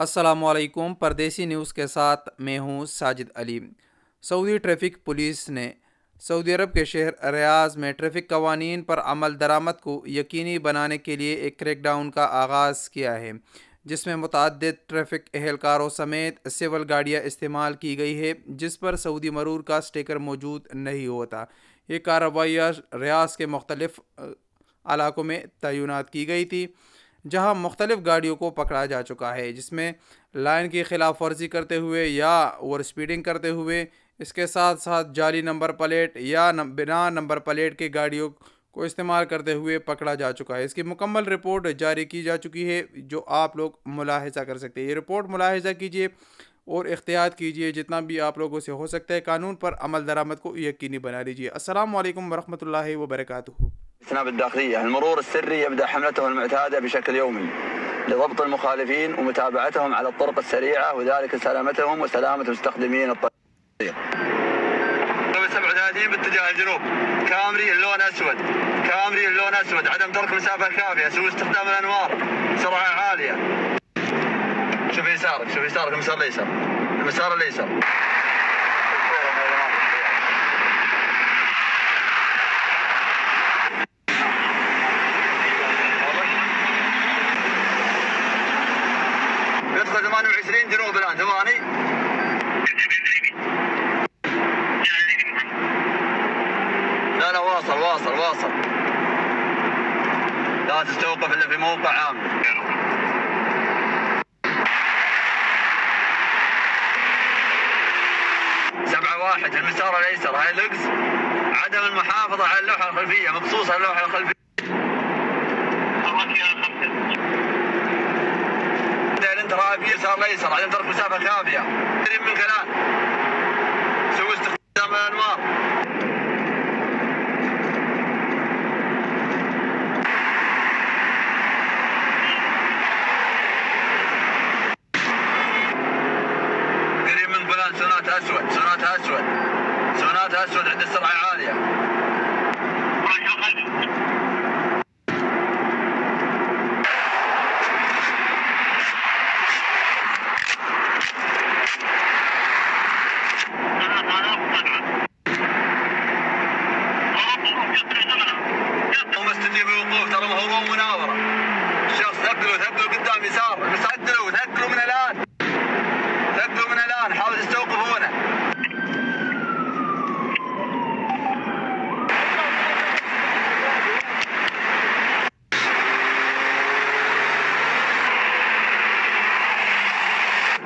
अस्सलामुअलैकुम। परदेसी न्यूज़ के साथ मैं हूँ साजिद अली। सऊदी ट्रैफिक पुलिस ने सऊदी अरब के शहर रियाज में ट्रैफिक कवानीन पर अमल दरामद को यकीनी बनाने के लिए एक क्रैकडाउन का आगाज़ किया है, जिसमें मुतअद्दिद ट्रैफिक एहलकारों समेत सिविल गाड़ियाँ इस्तेमाल की गई है जिस पर सऊदी मरूर का स्टिकर मौजूद नहीं होता। ये कार्रवाइयाँ रियाज के मुख्तलिफ इलाकों में तैनात की गई थी, जहां मुख्तलिफ गाड़ियों को पकड़ा जा चुका है, जिसमें लाइन की खिलाफ वर्जी करते हुए या ओवर स्पीडिंग करते हुए, इसके साथ साथ जाली नंबर प्लेट या बिना नंबर प्लेट के गाड़ियों को इस्तेमाल करते हुए पकड़ा जा चुका है। इसकी मुकम्मल रिपोर्ट जारी की जा चुकी है, जो आप लोग मुलाहिजा कर सकते हैं। ये रिपोर्ट मुलाहिजा कीजिए और एहतियात कीजिए, जितना भी आप लोगों से हो सकता है कानून पर अमल दरामद को यकीनी बना लीजिए। अस्सलाम वालेकुम वरहमतुल्लाहि वबरकातुहू। الداخلية المرور السري يبدأ حملته المعتادة بشكل يومي لضبط المخالفين ومتابعتهم على الطرق السريعة، وذلك سلامتهم وسلامة مستخدمين الطريق. 37 باتجاه الجنوب، كامري اللون أسود، كامري اللون أسود، عدم ترك مسافة كافية، سوء استخدام الأنوار، سرعة عالية. شوف يسارك، شوف يسارك، المسار الأيسر، المسار الأيسر. يدخل 28 جنوب الآن، ثواني. لا واصل واصل واصل، لا تستوقف إلا في موقع عام. 7-1 في المسار الأيسر، هاي لوكس، عدم المحافظة على اللوحة الخلفية، مقصوصة اللوحة الخلفية. الانترابي يسار الأيسر، عدم ترك مسافة كافية، قريب من كلام، سوء استخدام الأنوار. قريب من فلان، سونات أسود، سونات أسود، سونات أسود عند السرعة عالية. ترى مهروم مناورة، الشخص ثقلوا قدام يسار، ثقلوا من الآن، ثقلوا من الآن، حاولوا تستوقفونه.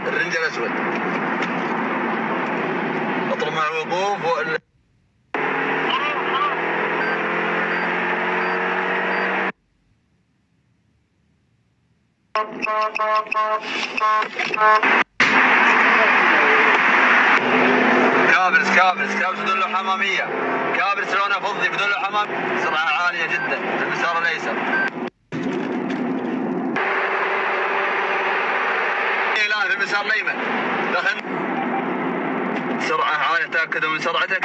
الرنج الأسود اطلب مع الوقوف كابرس بدون له حمامية، كابرس لونه فضي بدون له حمام، سرعة عالية جدا في المسار الأيسر. الآن في المسار الأيمن، دخل سرعة عالية، تأكدوا من سرعتك.